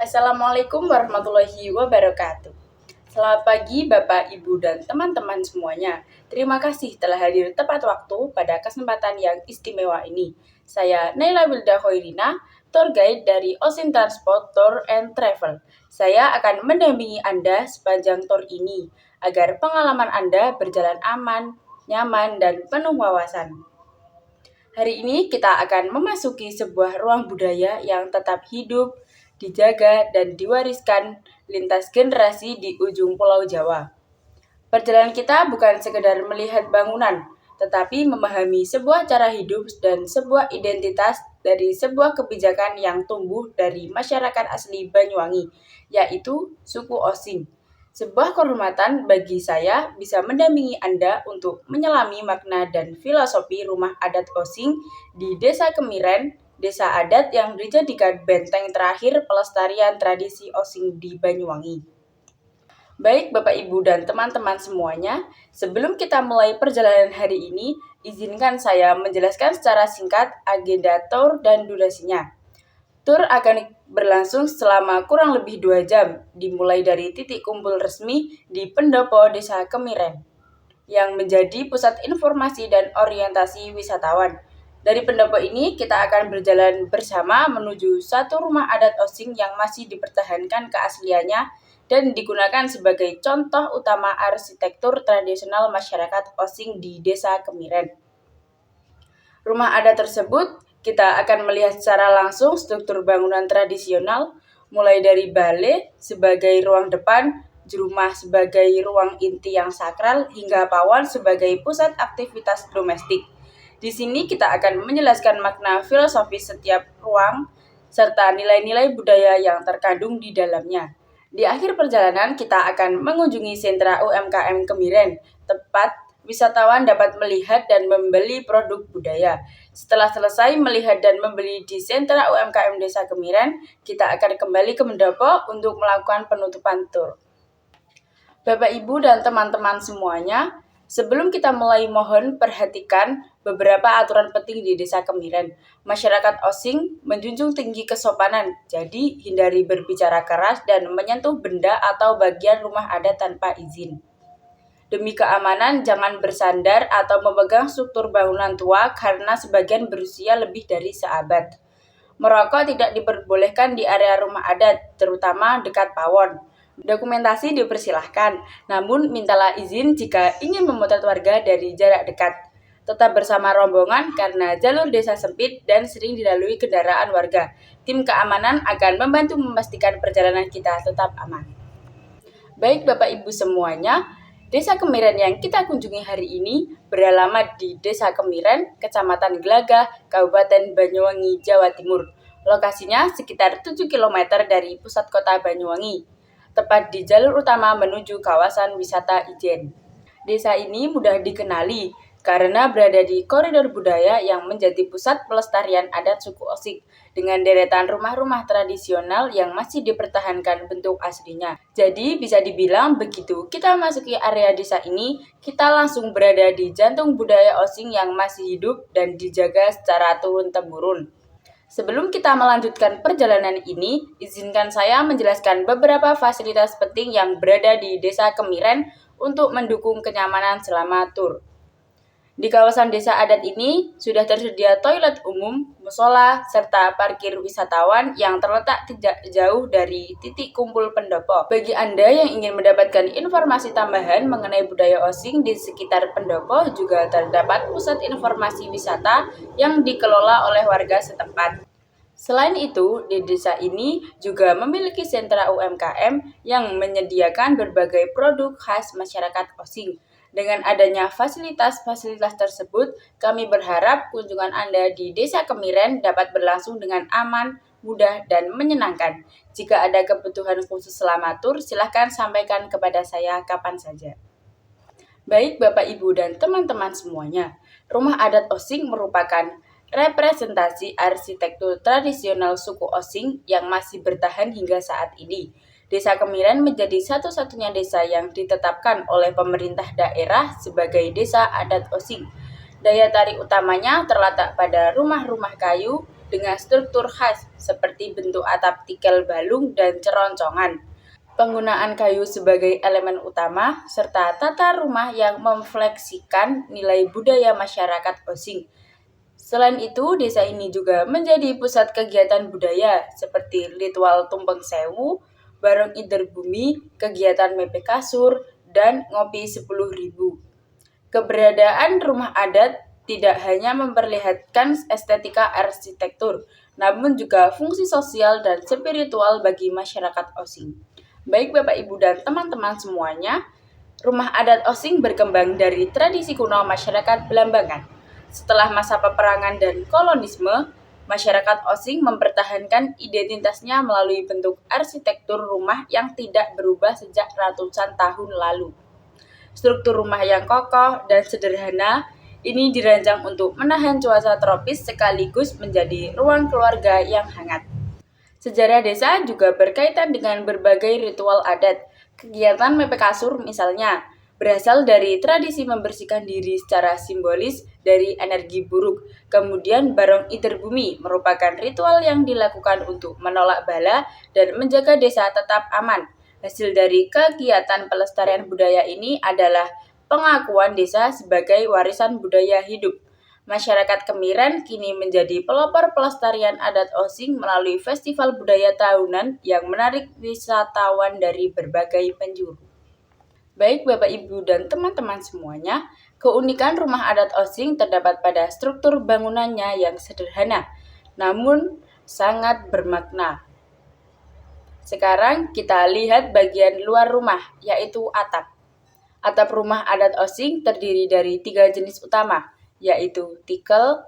Assalamualaikum warahmatullahi wabarakatuh. Selamat pagi Bapak, Ibu, dan teman-teman semuanya. Terima kasih telah hadir tepat waktu pada kesempatan yang istimewa ini. Saya Naila Wilda Khairina, tour guide dari Osin Transport Tour and Travel. Saya akan mendampingi Anda sepanjang tour ini, agar pengalaman Anda berjalan aman, nyaman, dan penuh wawasan. Hari ini kita akan memasuki sebuah ruang budaya yang tetap hidup, dijaga, dan diwariskan lintas generasi di ujung Pulau Jawa. Perjalanan kita bukan sekedar melihat bangunan, tetapi memahami sebuah cara hidup dan sebuah identitas dari sebuah kebijakan yang tumbuh dari masyarakat asli Banyuwangi, yaitu suku Osing. Sebuah kehormatan bagi saya bisa mendampingi Anda untuk menyelami makna dan filosofi rumah adat Osing di Desa Kemiren, desa adat yang dijadikan benteng terakhir pelestarian tradisi Osing di Banyuwangi. Baik Bapak Ibu dan teman-teman semuanya, sebelum kita mulai perjalanan hari ini, izinkan saya menjelaskan secara singkat agenda tour dan durasinya. Tur akan berlangsung selama kurang lebih 2 jam, dimulai dari titik kumpul resmi di Pendopo Desa Kemiren, yang menjadi pusat informasi dan orientasi wisatawan. Dari pendopo ini, kita akan berjalan bersama menuju satu rumah adat Osing yang masih dipertahankan keasliannya dan digunakan sebagai contoh utama arsitektur tradisional masyarakat Osing di Desa Kemiren. Rumah adat tersebut kita akan melihat secara langsung struktur bangunan tradisional, mulai dari bale sebagai ruang depan, jurumah sebagai ruang inti yang sakral, hingga pawon sebagai pusat aktivitas domestik. Di sini kita akan menjelaskan makna filosofis setiap ruang, serta nilai-nilai budaya yang terkandung di dalamnya. Di akhir perjalanan, kita akan mengunjungi sentra UMKM Kemiren, tempat wisatawan dapat melihat dan membeli produk budaya. Setelah selesai melihat dan membeli di sentra UMKM Desa Kemiren, kita akan kembali ke Pendopo untuk melakukan penutupan tur. Bapak, Ibu, dan teman-teman semuanya, sebelum kita mulai mohon perhatikan beberapa aturan penting di Desa Kemiren. Masyarakat Osing menjunjung tinggi kesopanan, jadi hindari berbicara keras dan menyentuh benda atau bagian rumah adat tanpa izin. Demi keamanan, jangan bersandar atau memegang struktur bangunan tua karena sebagian berusia lebih dari seabad. Merokok tidak diperbolehkan di area rumah adat, terutama dekat pawon. Dokumentasi dipersilahkan, namun mintalah izin jika ingin memotret warga dari jarak dekat. Tetap bersama rombongan karena jalur desa sempit dan sering dilalui kendaraan warga. Tim keamanan akan membantu memastikan perjalanan kita tetap aman. Baik Bapak Ibu semuanya, Desa Kemiren yang kita kunjungi hari ini beralamat di Desa Kemiren, Kecamatan Gelagah, Kabupaten Banyuwangi, Jawa Timur. Lokasinya sekitar 7 km dari pusat kota Banyuwangi, tepat di jalur utama menuju kawasan wisata Ijen. Desa ini mudah dikenali karena berada di koridor budaya yang menjadi pusat pelestarian adat suku Osing, dengan deretan rumah-rumah tradisional yang masih dipertahankan bentuk aslinya. Jadi bisa dibilang begitu kita masuki area desa ini, kita langsung berada di jantung budaya Osing yang masih hidup dan dijaga secara turun-temurun. Sebelum kita melanjutkan perjalanan ini, izinkan saya menjelaskan beberapa fasilitas penting yang berada di Desa Kemiren untuk mendukung kenyamanan selama tur. Di kawasan desa adat ini sudah tersedia toilet umum, musola, serta parkir wisatawan yang terletak tidak jauh dari titik kumpul pendopo. Bagi Anda yang ingin mendapatkan informasi tambahan mengenai budaya Osing di sekitar pendopo, juga terdapat pusat informasi wisata yang dikelola oleh warga setempat. Selain itu, di desa ini juga memiliki sentra UMKM yang menyediakan berbagai produk khas masyarakat Osing. Dengan adanya fasilitas-fasilitas tersebut, kami berharap kunjungan Anda di Desa Kemiren dapat berlangsung dengan aman, mudah, dan menyenangkan. Jika ada kebutuhan khusus selama tur, silakan sampaikan kepada saya kapan saja. Baik Bapak, Ibu, dan teman-teman semuanya, rumah adat Osing merupakan representasi arsitektur tradisional suku Osing yang masih bertahan hingga saat ini. Desa Kemiren menjadi satu-satunya desa yang ditetapkan oleh pemerintah daerah sebagai desa adat Osing. Daya tarik utamanya terletak pada rumah-rumah kayu, dengan struktur khas seperti bentuk atap tikel balung dan ceroncongan. Penggunaan kayu sebagai elemen utama, serta tata rumah yang memfleksikan nilai budaya masyarakat Osing. Selain itu, desa ini juga menjadi pusat kegiatan budaya seperti ritual tumpeng sewu, bareng ider bumi, kegiatan mepe kasur, dan ngopi 10.000. Keberadaan rumah adat tidak hanya memperlihatkan estetika arsitektur, namun juga fungsi sosial dan spiritual bagi masyarakat Osing. Baik Bapak Ibu dan teman-teman semuanya, rumah adat Osing berkembang dari tradisi kuno masyarakat Belambangan. Setelah masa peperangan dan kolonisme, masyarakat Osing mempertahankan identitasnya melalui bentuk arsitektur rumah yang tidak berubah sejak ratusan tahun lalu. Struktur rumah yang kokoh dan sederhana ini dirancang untuk menahan cuaca tropis sekaligus menjadi ruang keluarga yang hangat. Sejarah desa juga berkaitan dengan berbagai ritual adat. Kegiatan mepe kasur misalnya berasal dari tradisi membersihkan diri secara simbolis dari energi buruk. Kemudian barong ider bumi merupakan ritual yang dilakukan untuk menolak bala dan menjaga desa tetap aman. Hasil dari kegiatan pelestarian budaya ini adalah pengakuan desa sebagai warisan budaya hidup. Masyarakat Kemiren kini menjadi pelopor pelestarian adat Osing melalui festival budaya tahunan yang menarik wisatawan dari berbagai penjuru. Baik Bapak Ibu dan teman-teman semuanya, keunikan rumah adat Osing terdapat pada struktur bangunannya yang sederhana, namun sangat bermakna. Sekarang kita lihat bagian luar rumah, yaitu atap. Atap rumah adat Osing terdiri dari 3 jenis utama, yaitu tikel,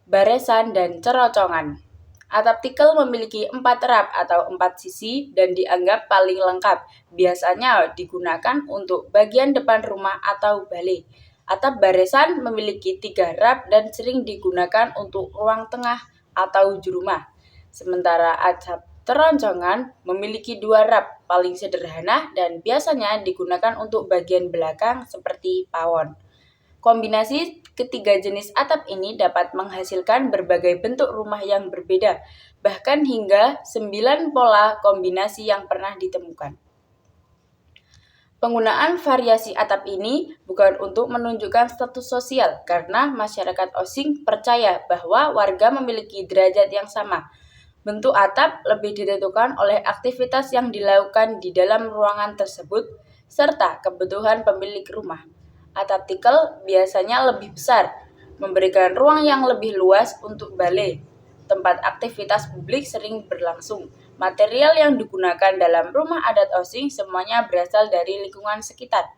baresan, dan cerocongan. Atap tikel memiliki 4 rap atau 4 sisi dan dianggap paling lengkap. Biasanya digunakan untuk bagian depan rumah atau balai. Atap baresan memiliki 3 rap dan sering digunakan untuk ruang tengah atau jurumah. Sementara atap ceroncongan memiliki 2 rap paling sederhana dan biasanya digunakan untuk bagian belakang seperti pawon. Kombinasi ketiga jenis atap ini dapat menghasilkan berbagai bentuk rumah yang berbeda, bahkan hingga 9 pola kombinasi yang pernah ditemukan. Penggunaan variasi atap ini bukan untuk menunjukkan status sosial, karena masyarakat Osing percaya bahwa warga memiliki derajat yang sama. Bentuk atap lebih ditentukan oleh aktivitas yang dilakukan di dalam ruangan tersebut, serta kebutuhan pemilik rumah. Atap tikel biasanya lebih besar, memberikan ruang yang lebih luas untuk balai. Tempat aktivitas publik sering berlangsung. Material yang digunakan dalam rumah adat Osing semuanya berasal dari lingkungan sekitar.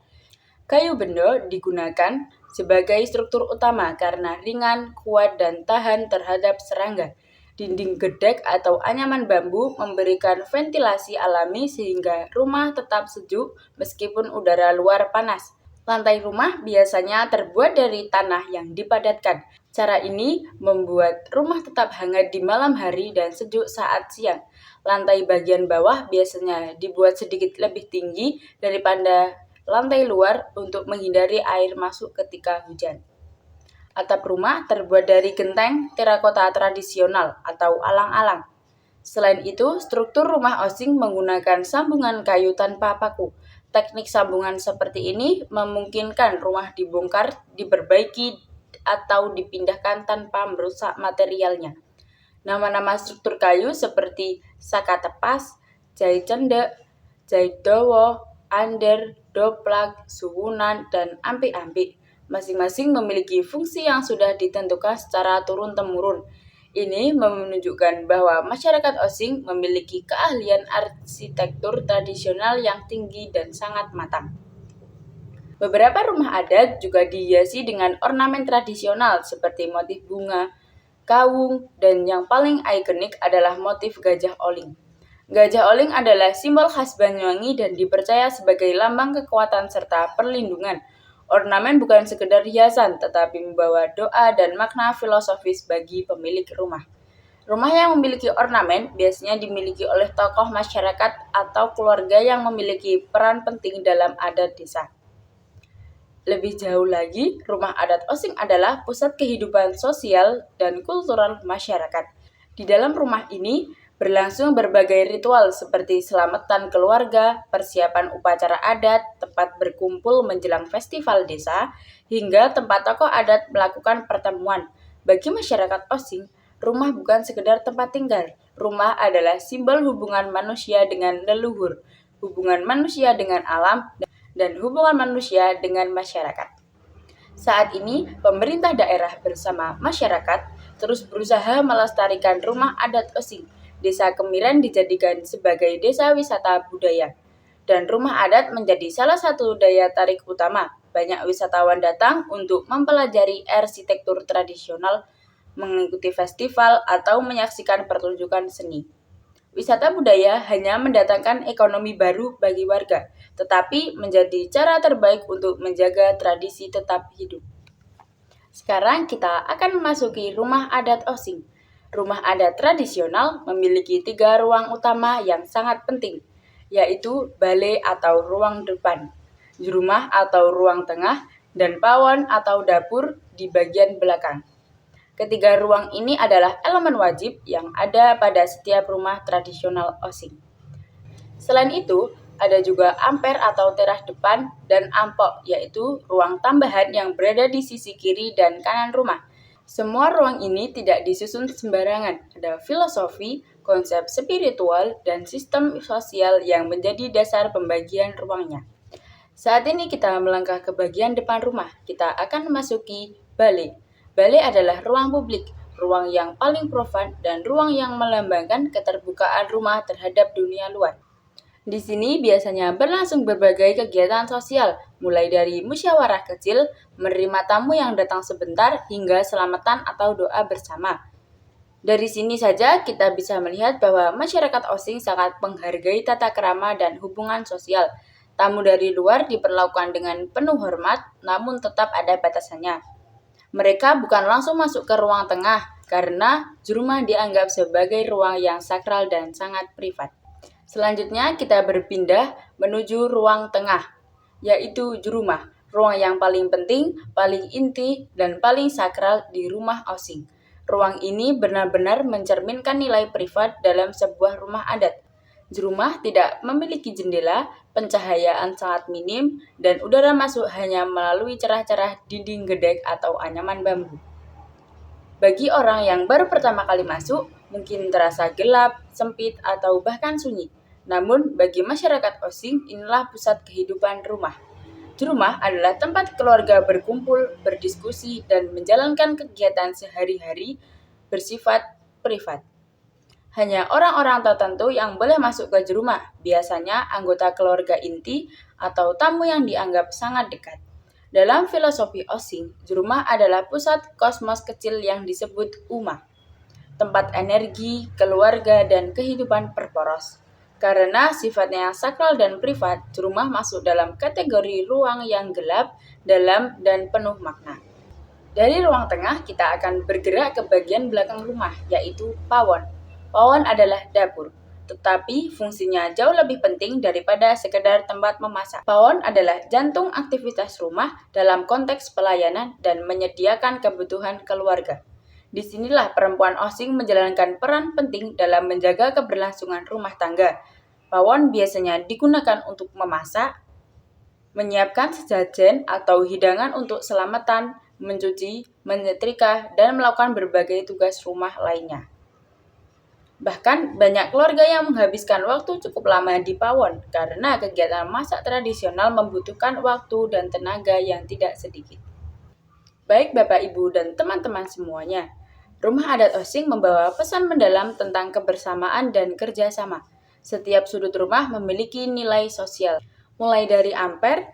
Kayu bendo digunakan sebagai struktur utama karena ringan, kuat, dan tahan terhadap serangga. Dinding gedek atau anyaman bambu memberikan ventilasi alami sehingga rumah tetap sejuk meskipun udara luar panas. Lantai rumah biasanya terbuat dari tanah yang dipadatkan. Cara ini membuat rumah tetap hangat di malam hari dan sejuk saat siang. Lantai bagian bawah biasanya dibuat sedikit lebih tinggi daripada lantai luar untuk menghindari air masuk ketika hujan. Atap rumah terbuat dari genteng terakota tradisional atau alang-alang. Selain itu, struktur rumah Osing menggunakan sambungan kayu tanpa paku. Teknik sambungan seperti ini memungkinkan rumah dibongkar, diperbaiki, atau dipindahkan tanpa merusak materialnya. Nama-nama struktur kayu seperti saka tepas, jai cendek, jai dowo, ander, doplak, suwunan, dan ampik-ampik masing-masing memiliki fungsi yang sudah ditentukan secara turun-temurun. Ini menunjukkan bahwa masyarakat Osing memiliki keahlian arsitektur tradisional yang tinggi dan sangat matang. Beberapa rumah adat juga dihiasi dengan ornamen tradisional seperti motif bunga, kawung, dan yang paling ikonik adalah motif gajah oling. Gajah oling adalah simbol khas Banyuwangi dan dipercaya sebagai lambang kekuatan serta perlindungan. Ornamen bukan sekedar hiasan, tetapi membawa doa dan makna filosofis bagi pemilik rumah. Rumah yang memiliki ornamen biasanya dimiliki oleh tokoh masyarakat atau keluarga yang memiliki peran penting dalam adat desa. Lebih jauh lagi, rumah adat Osing adalah pusat kehidupan sosial dan kultural masyarakat. Di dalam rumah ini berlangsung berbagai ritual seperti selamatan keluarga, persiapan upacara adat, tempat berkumpul menjelang festival desa, hingga tempat tokoh adat melakukan pertemuan. Bagi masyarakat Osing, rumah bukan sekedar tempat tinggal. Rumah adalah simbol hubungan manusia dengan leluhur, hubungan manusia dengan alam, dan hubungan manusia dengan masyarakat. Saat ini, pemerintah daerah bersama masyarakat terus berusaha melestarikan rumah adat Osing. Desa Kemiren dijadikan sebagai desa wisata budaya, dan rumah adat menjadi salah satu daya tarik utama. Banyak wisatawan datang untuk mempelajari arsitektur tradisional, mengikuti festival, atau menyaksikan pertunjukan seni. Wisata budaya hanya mendatangkan ekonomi baru bagi warga, tetapi menjadi cara terbaik untuk menjaga tradisi tetap hidup. Sekarang kita akan memasuki rumah adat Osing. Rumah adat tradisional memiliki 3 ruang utama yang sangat penting, yaitu balai atau ruang depan, jurumah atau ruang tengah, dan pawon atau dapur di bagian belakang. Ketiga ruang ini adalah elemen wajib yang ada pada setiap rumah tradisional Osing. Selain itu, ada juga amper atau teras depan dan ampok, yaitu ruang tambahan yang berada di sisi kiri dan kanan rumah. Semua ruang ini tidak disusun sembarangan. Ada filosofi, konsep spiritual, dan sistem sosial yang menjadi dasar pembagian ruangnya. Saat ini kita melangkah ke bagian depan rumah. Kita akan memasuki balai. Balai adalah ruang publik, ruang yang paling profan dan ruang yang melambangkan keterbukaan rumah terhadap dunia luar. Di sini biasanya berlangsung berbagai kegiatan sosial, mulai dari musyawarah kecil, menerima tamu yang datang sebentar, hingga selamatan atau doa bersama. Dari sini saja kita bisa melihat bahwa masyarakat Osing sangat menghargai tata krama dan hubungan sosial. Tamu dari luar diperlakukan dengan penuh hormat, namun tetap ada batasannya. Mereka bukan langsung masuk ke ruang tengah, karena jurumah dianggap sebagai ruang yang sakral dan sangat privat. Selanjutnya kita berpindah menuju ruang tengah, yaitu jurumah, ruang yang paling penting, paling inti, dan paling sakral di rumah Osing. Ruang ini benar-benar mencerminkan nilai privat dalam sebuah rumah adat. Jurumah tidak memiliki jendela, pencahayaan sangat minim, dan udara masuk hanya melalui cerah-cerah dinding gedek atau anyaman bambu. Bagi orang yang baru pertama kali masuk, mungkin terasa gelap, sempit, atau bahkan sunyi. Namun, bagi masyarakat Osing, inilah pusat kehidupan rumah. Jurumah adalah tempat keluarga berkumpul, berdiskusi, dan menjalankan kegiatan sehari-hari bersifat privat. Hanya orang-orang tertentu yang boleh masuk ke jurumah, biasanya anggota keluarga inti atau tamu yang dianggap sangat dekat. Dalam filosofi Osing, jurumah adalah pusat kosmos kecil yang disebut Uma, tempat energi, keluarga, dan kehidupan berporos. Karena sifatnya yang sakral dan privat, jurumah masuk dalam kategori ruang yang gelap, dalam, dan penuh makna. Dari ruang tengah, kita akan bergerak ke bagian belakang rumah, yaitu pawon. Pawon adalah dapur, tetapi fungsinya jauh lebih penting daripada sekedar tempat memasak. Pawon adalah jantung aktivitas rumah dalam konteks pelayanan dan menyediakan kebutuhan keluarga. Disinilah perempuan Osing menjalankan peran penting dalam menjaga keberlangsungan rumah tangga. Pawon biasanya digunakan untuk memasak, menyiapkan sesajen atau hidangan untuk selamatan, mencuci, menyetrika, dan melakukan berbagai tugas rumah lainnya. Bahkan banyak keluarga yang menghabiskan waktu cukup lama di pawon karena kegiatan masak tradisional membutuhkan waktu dan tenaga yang tidak sedikit. Baik Bapak Ibu dan teman-teman semuanya, rumah adat Osing membawa pesan mendalam tentang kebersamaan dan kerjasama. Setiap sudut rumah memiliki nilai sosial, mulai dari amper,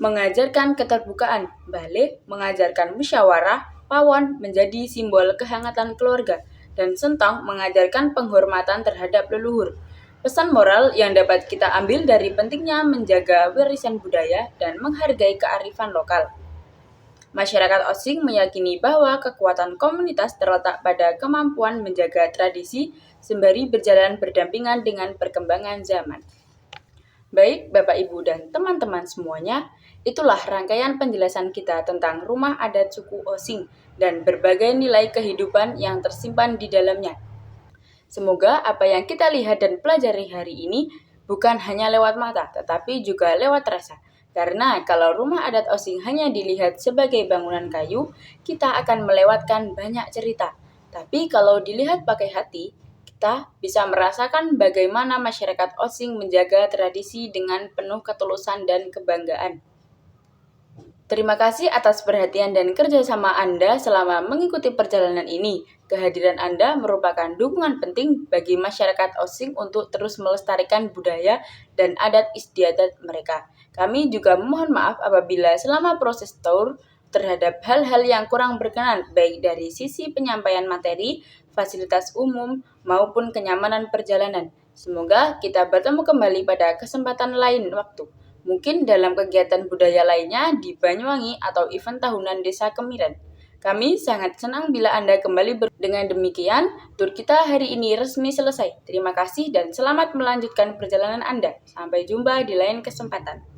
mengajarkan keterbukaan, balik, mengajarkan musyawarah, pawon menjadi simbol kehangatan keluarga, dan sentong mengajarkan penghormatan terhadap leluhur. Pesan moral yang dapat kita ambil dari pentingnya menjaga warisan budaya dan menghargai kearifan lokal. Masyarakat Osing meyakini bahwa kekuatan komunitas terletak pada kemampuan menjaga tradisi sembari berjalan berdampingan dengan perkembangan zaman. Baik Bapak Ibu dan teman-teman semuanya, itulah rangkaian penjelasan kita tentang rumah adat suku Osing dan berbagai nilai kehidupan yang tersimpan di dalamnya. Semoga apa yang kita lihat dan pelajari hari ini bukan hanya lewat mata, tetapi juga lewat rasa. Karena kalau rumah adat Osing hanya dilihat sebagai bangunan kayu, kita akan melewatkan banyak cerita. Tapi kalau dilihat pakai hati, kita bisa merasakan bagaimana masyarakat Osing menjaga tradisi dengan penuh ketulusan dan kebanggaan. Terima kasih atas perhatian dan kerjasama Anda selama mengikuti perjalanan ini. Kehadiran Anda merupakan dukungan penting bagi masyarakat Osing untuk terus melestarikan budaya dan adat istiadat mereka. Kami juga mohon maaf apabila selama proses tour terhadap hal-hal yang kurang berkenan, baik dari sisi penyampaian materi, fasilitas umum, maupun kenyamanan perjalanan. Semoga kita bertemu kembali pada kesempatan lain waktu. Mungkin dalam kegiatan budaya lainnya di Banyuwangi atau event tahunan Desa Kemiren. Kami sangat senang bila Anda kembali dengan demikian, tur kita hari ini resmi selesai. Terima kasih dan selamat melanjutkan perjalanan Anda. Sampai jumpa di lain kesempatan.